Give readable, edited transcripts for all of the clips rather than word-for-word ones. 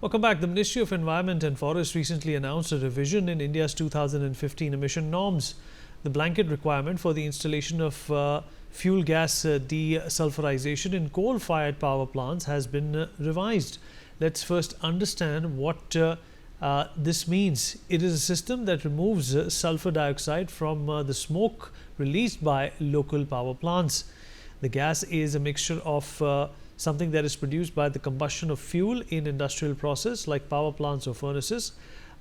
Welcome back. The Ministry of Environment and Forest recently announced a revision in India's 2015 emission norms. The blanket requirement for the installation of fuel gas desulfurization in coal-fired power plants has been revised. Let's first understand what this means. It is a system that removes sulfur dioxide from the smoke released by local power plants. The gas is a mixture of something that is produced by the combustion of fuel in industrial process like power plants or furnaces.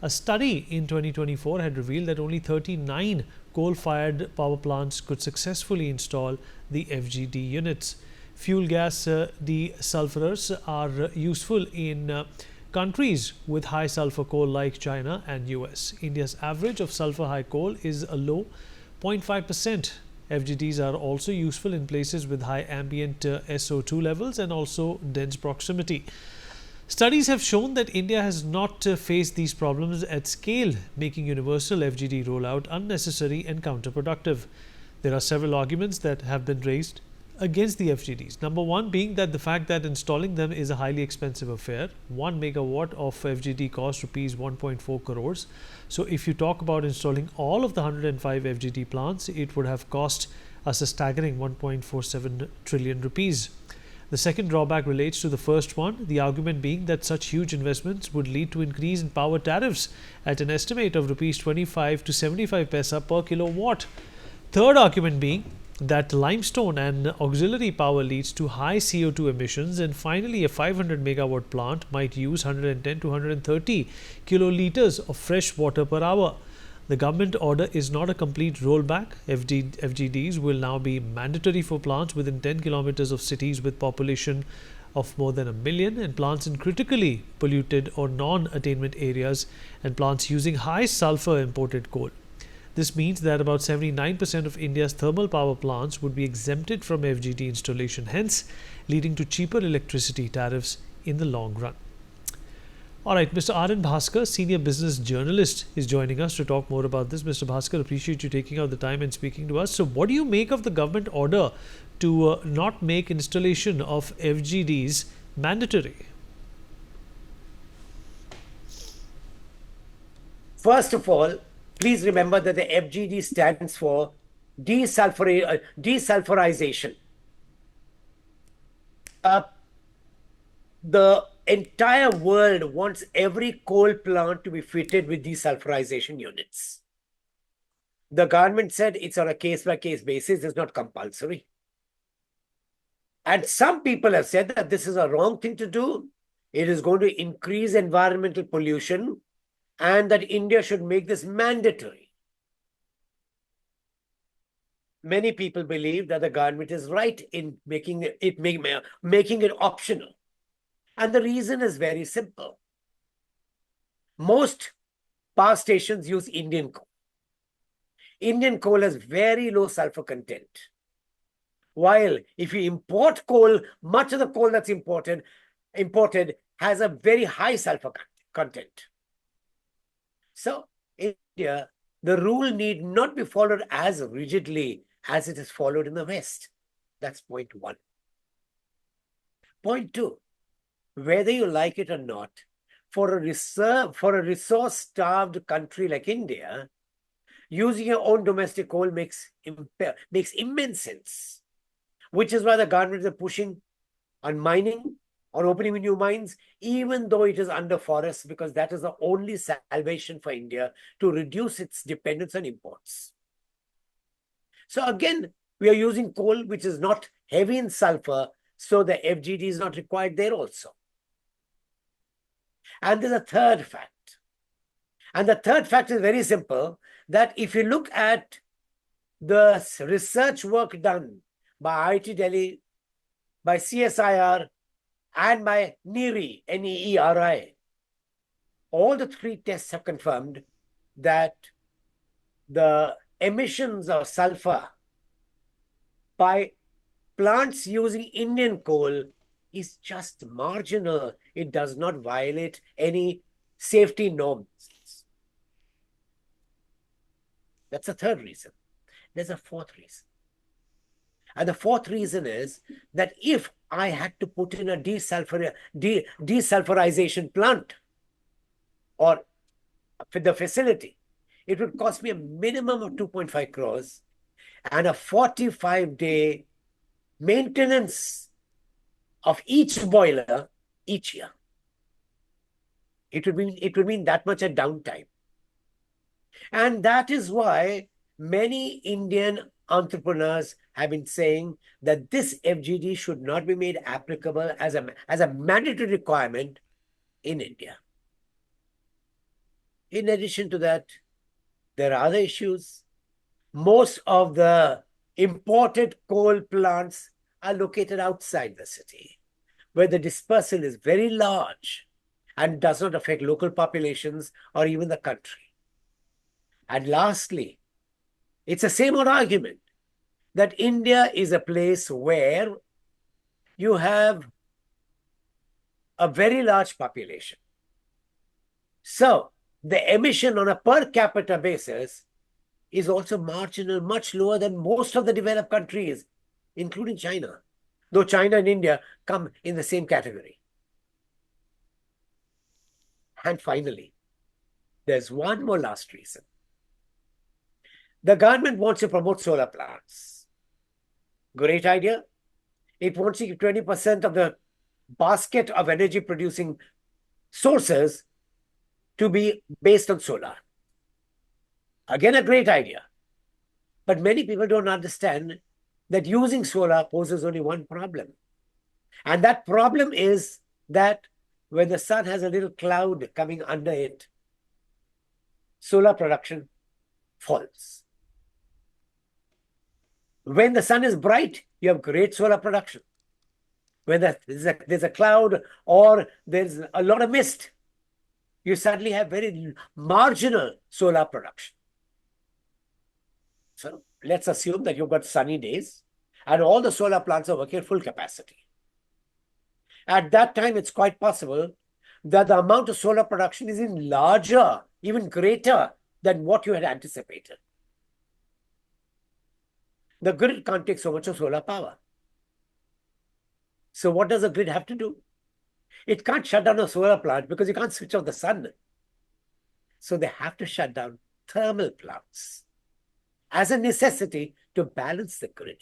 A study in 2024 had revealed that only 39 coal-fired power plants could successfully install the FGD units. Fuel gas desulfurers are useful in countries with high sulfur coal like China and US. India's average of sulfur high coal is a low 0.5%. FGDs are also useful in places with high ambient SO2 levels and also dense proximity. Studies have shown that India has not faced these problems at scale, making universal FGD rollout unnecessary and counterproductive. There are several arguments that have been raised against the FGDs. Number one being that the fact that installing them is a highly expensive affair. 1 megawatt of FGD costs rupees 1.4 crores. So if you talk about installing all of the 105 FGD plants, it would have cost us a staggering 1.47 trillion rupees. The second drawback relates to the first one, the argument being that such huge investments would lead to increase in power tariffs at an estimate of rupees 25 to 75 paisa per kilowatt. Third argument being that limestone and auxiliary power leads to high CO2 emissions, and finally a 500 megawatt plant might use 110 to 130 kiloliters of fresh water per hour. The government order is not a complete rollback. FGDs will now be mandatory for plants within 10 kilometers of cities with population of more than 1 million, and plants in critically polluted or non-attainment areas, and plants using high sulfur imported coal. This means that about 79% of India's thermal power plants would be exempted from FGD installation, hence leading to cheaper electricity tariffs in the long run. All right, Mr. R.N. Bhaskar, senior business journalist, is joining us to talk more about this. Mr. Bhaskar, appreciate you taking out the time and speaking to us. So what do you make of the government order to not make installation of FGDs mandatory? First of all, please remember that the FGD stands for desulfurization. The entire world wants every coal plant to be fitted with desulfurization units. The government said it's on a case-by-case basis, it's not compulsory. And some people have said that this is a wrong thing to do. It is going to increase environmental pollution, and that India should make this mandatory. Many people believe that the government is right in making it optional. And the reason is very simple. Most power stations use Indian coal. Indian coal has very low sulfur content. While if you import coal, much of the coal that's imported has a very high sulfur content. So in India, the rule need not be followed as rigidly as it is followed in the West. That's point one. Point two, whether you like it or not, for a resource-starved country like India, using your own domestic coal makes immense sense, which is why the government is pushing on mining, on opening new mines, even though it is under forests, because that is the only salvation for India to reduce its dependence on imports. So again, we are using coal which is not heavy in sulfur, so the FGD is not required there also. And there's a third fact. And the third fact is very simple, that if you look at the research work done by IIT Delhi, by CSIR, and by NERI, N-E-E-R-I, all the three tests have confirmed that the emissions of sulfur by plants using Indian coal is just marginal. It does not violate any safety norms. That's the third reason. There's a fourth reason. And the fourth reason is that if I had to put in a desulfurization plant or the facility, it would cost me a minimum of 2.5 crores and a 45-day maintenance of each boiler each year. It would mean that much a downtime. And that is why many Indian entrepreneurs have been saying that this FGD should not be made applicable as a mandatory requirement in India. In addition to that, there are other issues. Most of the imported coal plants are located outside the city, where the dispersal is very large and does not affect local populations or even the country. And lastly, it's the same old argument that India is a place where you have a very large population. So the emission on a per capita basis is also marginal, much lower than most of the developed countries, including China, though China and India come in the same category. And finally, there's one more last reason. The government wants to promote solar plants. Great idea. It wants to give 20% of the basket of energy producing sources to be based on solar. Again, a great idea. But many people don't understand that using solar poses only one problem. And that problem is that when the sun has a little cloud coming under it, solar production falls. When the sun is bright, you have great solar production. When there's a cloud or there's a lot of mist, you suddenly have very marginal solar production. So let's assume that you've got sunny days and all the solar plants are working at full capacity. At that time, it's quite possible that the amount of solar production is even larger, even greater than what you had anticipated. The grid can't take so much of solar power. So what does the grid have to do? It can't shut down a solar plant because you can't switch off the sun. So they have to shut down thermal plants as a necessity to balance the grid.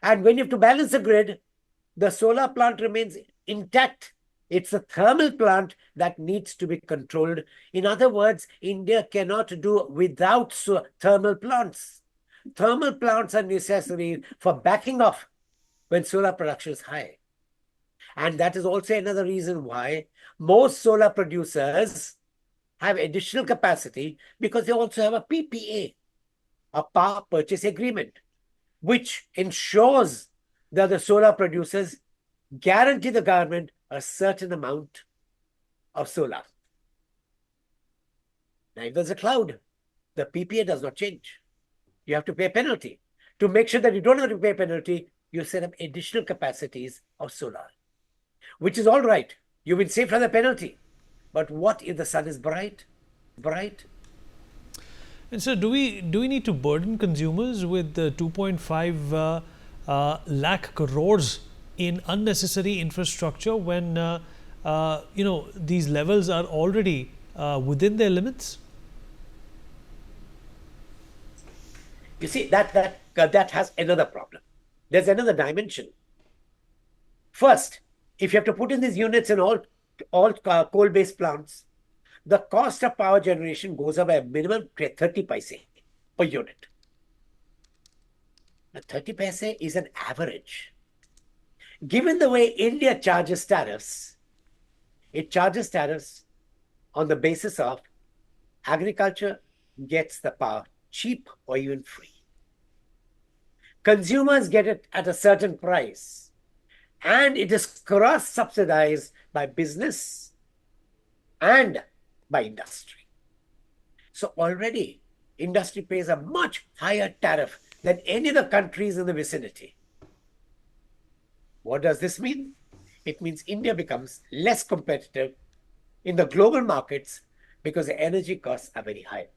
And when you have to balance the grid, the solar plant remains intact. It's a thermal plant that needs to be controlled. In other words, India cannot do without thermal plants. Thermal plants are necessary for backing off when solar production is high. And that is also another reason why most solar producers have additional capacity, because they also have a PPA, a power purchase agreement, which ensures that the solar producers guarantee the government a certain amount of solar. Now, if there's a cloud, the PPA does not change. You have to pay a penalty. To make sure that you don't have to pay a penalty, you set up additional capacities of solar, which is all right. You've been saved from the penalty. But what if the sun is bright? And so do we need to burden consumers with the 2.5 lakh crores in unnecessary infrastructure when these levels are already within their limits? You see, that has another problem. There's another dimension. First, if you have to put in these units in all coal-based plants, the cost of power generation goes up by a minimum 30 paise per unit. Now, 30 paise is an average. Given the way India charges tariffs, it charges tariffs on the basis of agriculture gets the power cheap or even free. Consumers get it at a certain price, and it is cross-subsidized by business and by industry. So already, industry pays a much higher tariff than any of the countries in the vicinity. What does this mean? It means India becomes less competitive in the global markets because the energy costs are very high.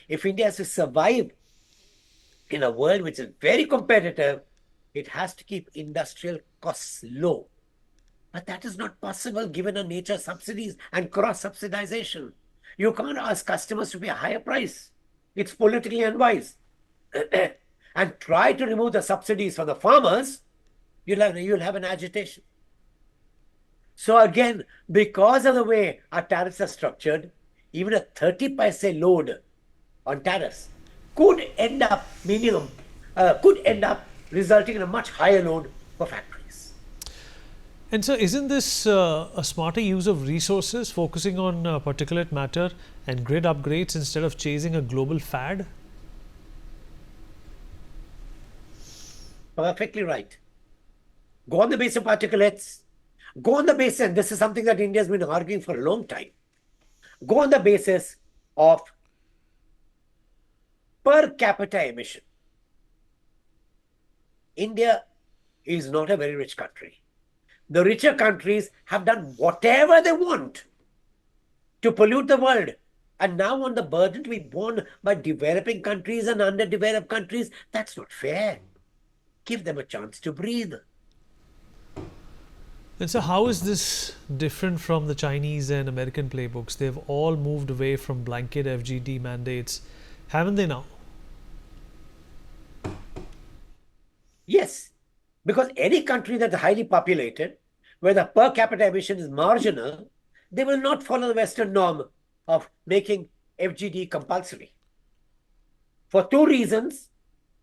If India has to survive in a world which is very competitive, it has to keep industrial costs low. But that is not possible given the nature of subsidies and cross-subsidization. You can't ask customers to pay a higher price. It's politically unwise. And try to remove the subsidies from the farmers, you'll have an agitation. So again, because of the way our tariffs are structured, even a 30 paise load on tariffs could end up resulting in a much higher load for factories. And so, isn't this a smarter use of resources, focusing on particulate matter and grid upgrades instead of chasing a global fad? Perfectly right. Go on the basis of particulates. Go on the basis, and this is something that India has been arguing for a long time. Go on the basis of per capita emission. India is not a very rich country. The richer countries have done whatever they want to pollute the world, and now want the burden to be borne by developing countries and underdeveloped countries. That's not fair. Give them a chance to breathe. And so, how is this different from the Chinese and American playbooks? They've all moved away from blanket FGD mandates, haven't they now? Yes, because any country that is highly populated, where the per capita emission is marginal, they will not follow the Western norm of making FGD compulsory. For two reasons.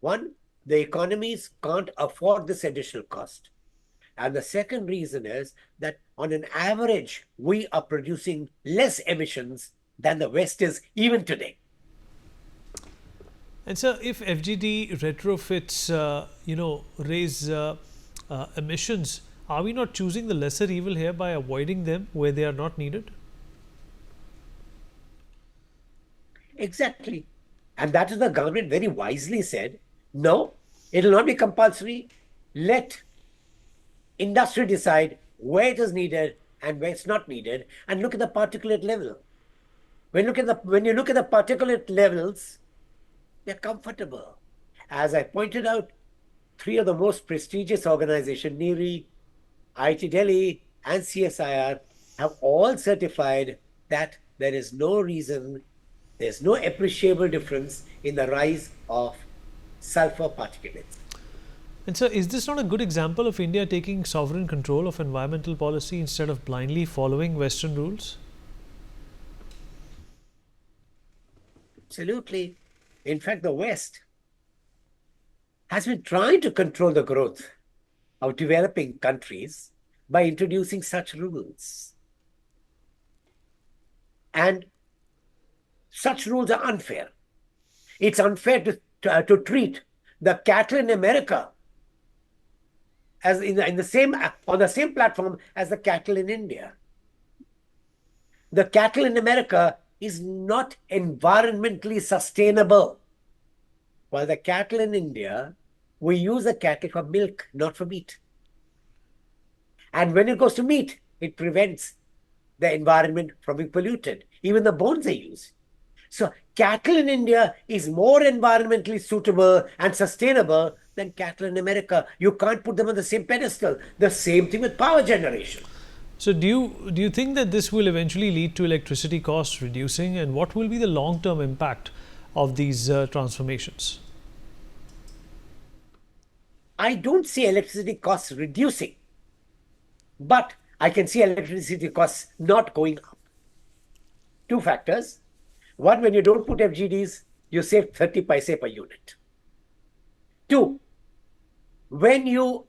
One, the economies can't afford this additional cost. And the second reason is that on an average, we are producing less emissions than the West is even today. And so, if FGD retrofits, raise emissions, are we not choosing the lesser evil here by avoiding them where they are not needed? Exactly. And that is the government very wisely said, no, it will not be compulsory. Let industry decide where it is needed and where it's not needed, and look at the particulate level. When you look at the particulate levels, they're comfortable. As I pointed out, three of the most prestigious organizations, NERI, IIT Delhi, and CSIR, have all certified that there is no reason, there's no appreciable difference in the rise of sulfur particulates. And so, is this not a good example of India taking sovereign control of environmental policy instead of blindly following Western rules? Absolutely. In fact, the West has been trying to control the growth of developing countries by introducing such rules. And such rules are unfair. It's unfair to treat the cattle in America as on the same platform as the cattle in India. The cattle in America is not environmentally sustainable. While the cattle in India, we use the cattle for milk, not for meat. And when it goes to meat, it prevents the environment from being polluted. Even the bones they use. So cattle in India is more environmentally suitable and sustainable than cattle in America. You can't put them on the same pedestal. The same thing with power generation. So, do you think that this will eventually lead to electricity costs reducing, and what will be the long-term impact of these transformations? I don't see electricity costs reducing, but I can see electricity costs not going up. Two factors. One, when you don't put FGDs, you save 30 paise per unit. Two, when you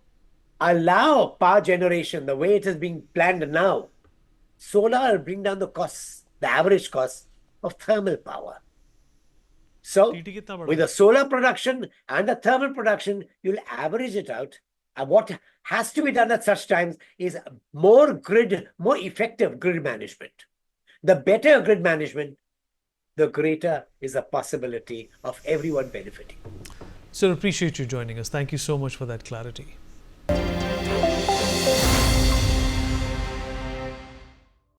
allow power generation the way it is being planned now, solar will bring down the costs, the average cost of thermal power. So, with the solar production and the thermal production, you'll average it out. And what has to be done at such times is more effective grid management. The better grid management, the greater is the possibility of everyone benefiting. Sir, appreciate you joining us. Thank you so much for that clarity.